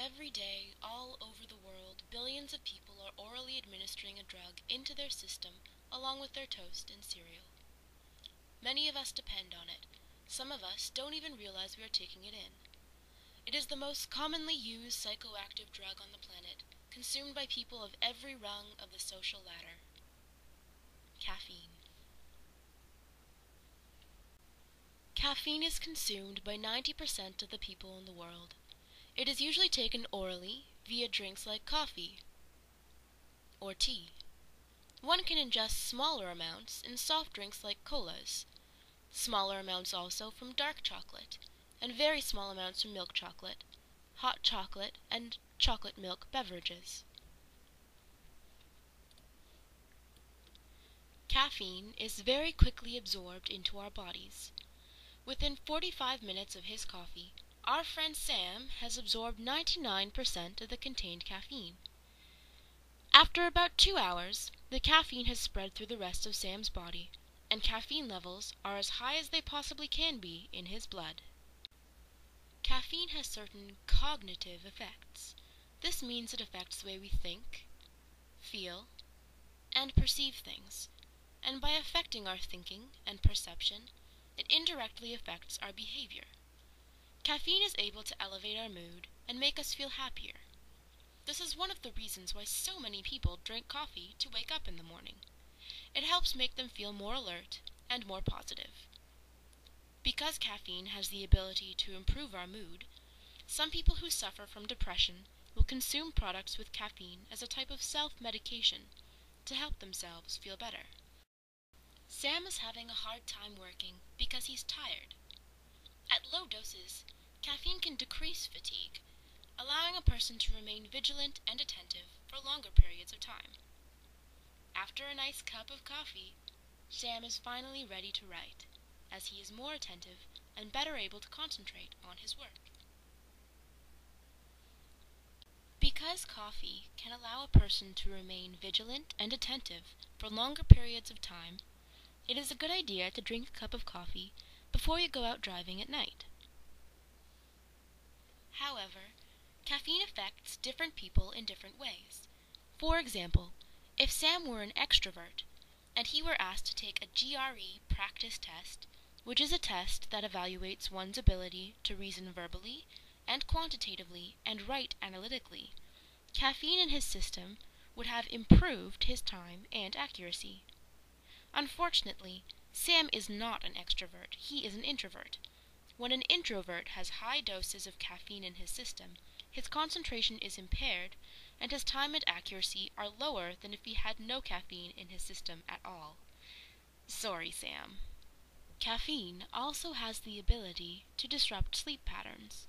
Every day, all over the world, billions of people are orally administering a drug into their system along with their toast and cereal. Many of us depend on it. Some of us don't even realize we are taking it in. It is the most commonly used psychoactive drug on the planet, consumed by people of every rung of the social ladder. Caffeine. Caffeine is consumed by 90% of the people in the world. It is usually taken orally via drinks like coffee or tea. One can ingest smaller amounts in soft drinks like colas, smaller amounts also from dark chocolate, and very small amounts from milk chocolate, hot chocolate, and chocolate milk beverages. Caffeine is very quickly absorbed into our bodies. Within 45 minutes of his coffee, our friend Sam has absorbed 99% of the contained caffeine. After about 2 hours, the caffeine has spread through the rest of Sam's body, and caffeine levels are as high as they possibly can be in his blood. Caffeine has certain cognitive effects. This means it affects the way we think, feel, and perceive things, and by affecting our thinking and perception, it indirectly affects our behavior. Caffeine is able to elevate our mood and make us feel happier. This is one of the reasons why so many people drink coffee to wake up in the morning. It helps make them feel more alert and more positive. Because caffeine has the ability to improve our mood, some people who suffer from depression will consume products with caffeine as a type of self-medication to help themselves feel better. Sam is having a hard time working because he's tired. At low doses, caffeine can decrease fatigue, allowing a person to remain vigilant and attentive for longer periods of time. After a nice cup of coffee, Sam is finally ready to write, as he is more attentive and better able to concentrate on his work. Because coffee can allow a person to remain vigilant and attentive for longer periods of time, it is a good idea to drink a cup of coffee before you go out driving at night. However, caffeine affects different people in different ways. For example, if Sam were an extrovert, and he were asked to take a GRE practice test, which is a test that evaluates one's ability to reason verbally and quantitatively and write analytically, caffeine in his system would have improved his time and accuracy. Unfortunately, Sam is not an extrovert, he is an introvert. When an introvert has high doses of caffeine in his system, his concentration is impaired, and his time and accuracy are lower than if he had no caffeine in his system at all. Sorry, Sam. Caffeine also has the ability to disrupt sleep patterns.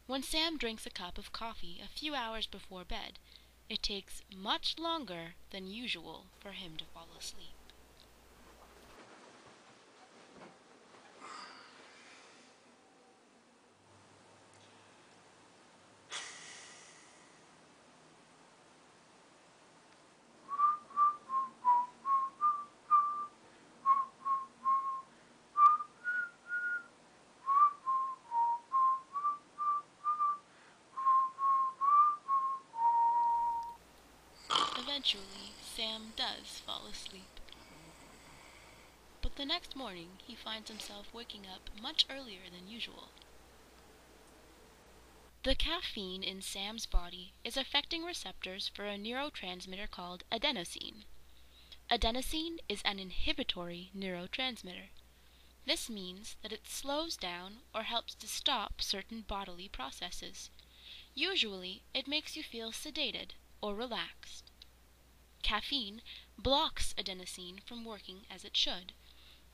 When Sam drinks a cup of coffee a few hours before bed, it takes much longer than usual for him to fall asleep. Eventually, Sam does fall asleep. But the next morning, he finds himself waking up much earlier than usual. The caffeine in Sam's body is affecting receptors for a neurotransmitter called adenosine. Adenosine is an inhibitory neurotransmitter. This means that it slows down or helps to stop certain bodily processes. Usually, it makes you feel sedated or relaxed. Caffeine blocks adenosine from working as it should.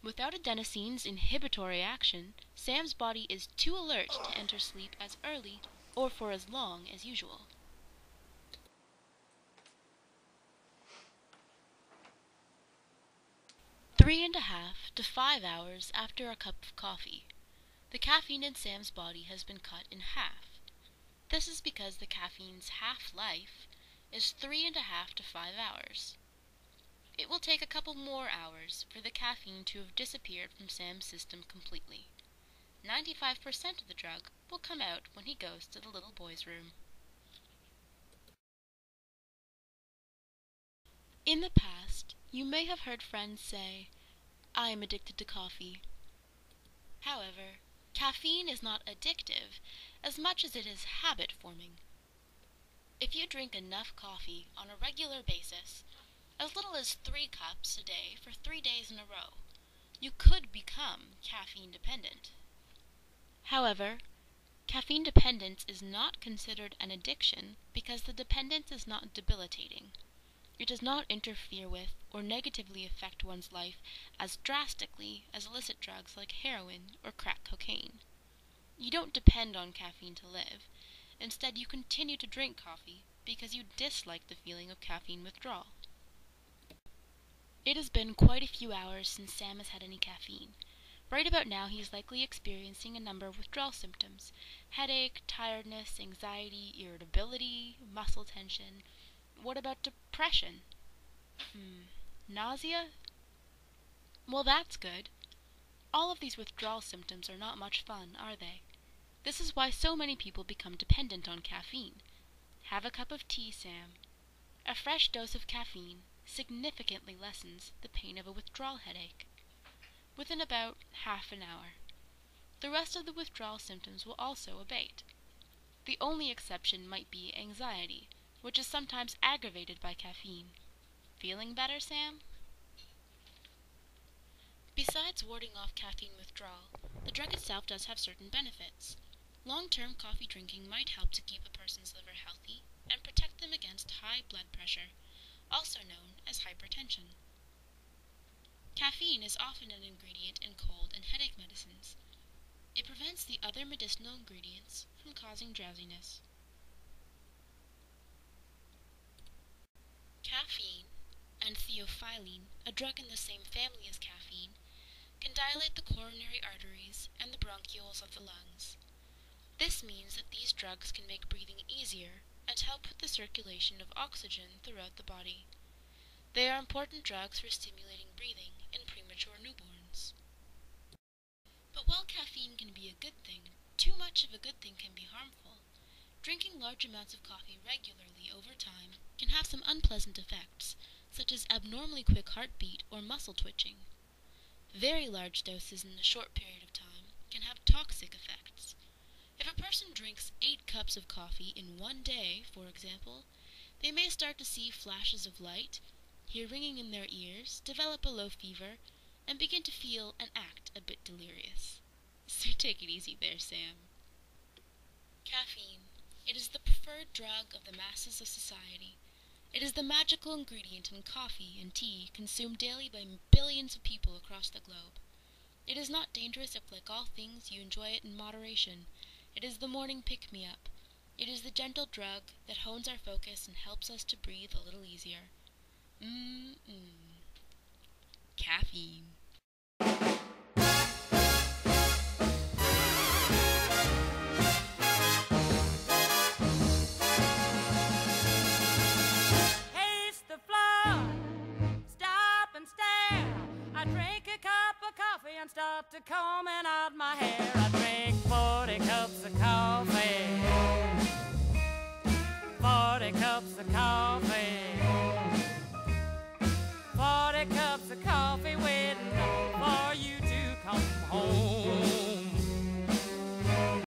Without adenosine's inhibitory action, Sam's body is too alert to enter sleep as early or for as long as usual. Three and a half to 5 hours after a cup of coffee, the caffeine in Sam's body has been cut in half. This is because the caffeine's half-life is 3.5 to 5 hours. It will take a couple more hours for the caffeine to have disappeared from Sam's system completely. 95% of the drug will come out when he goes to the little boy's room. In the past, you may have heard friends say, "I am addicted to coffee." However, caffeine is not addictive as much as it is habit-forming. If you drink enough coffee on a regular basis, as little as 3 cups a day for 3 days in a row, you could become caffeine dependent. However, caffeine dependence is not considered an addiction because the dependence is not debilitating. It does not interfere with or negatively affect one's life as drastically as illicit drugs like heroin or crack cocaine. You don't depend on caffeine to live. Instead, you continue to drink coffee because you dislike the feeling of caffeine withdrawal. It has been quite a few hours since Sam has had any caffeine. Right about now, he is likely experiencing a number of withdrawal symptoms: headache, tiredness, anxiety, irritability, muscle tension. What about depression? Nausea? Well, that's good. All of these withdrawal symptoms are not much fun, are they? This is why so many people become dependent on caffeine. Have a cup of tea, Sam. A fresh dose of caffeine significantly lessens the pain of a withdrawal headache within about half an hour. The rest of the withdrawal symptoms will also abate. The only exception might be anxiety, which is sometimes aggravated by caffeine. Feeling better, Sam? Besides warding off caffeine withdrawal, the drug itself does have certain benefits. Long-term coffee drinking might help to keep a person's liver healthy and protect them against high blood pressure, also known as hypertension. Caffeine is often an ingredient in cold and headache medicines. It prevents the other medicinal ingredients from causing drowsiness. Caffeine and theophylline, a drug in the same family as caffeine, can dilate the coronary arteries and the bronchioles of the lungs. This means that these drugs can make breathing easier and help with the circulation of oxygen throughout the body. They are important drugs for stimulating breathing in premature newborns. But while caffeine can be a good thing, too much of a good thing can be harmful. Drinking large amounts of coffee regularly over time can have some unpleasant effects, such as abnormally quick heartbeat or muscle twitching. Very large doses in a short period of time can have toxic effects. If a person drinks 8 cups of coffee in one day, for example, they may start to see flashes of light, hear ringing in their ears, develop a low fever, and begin to feel and act a bit delirious. So take it easy there, Sam. Caffeine. It is the preferred drug of the masses of society. It is the magical ingredient in coffee and tea consumed daily by billions of people across the globe. It is not dangerous if, like all things, you enjoy it in moderation. It is the morning pick-me-up. It is the gentle drug that hones our focus and helps us to breathe a little easier. Caffeine.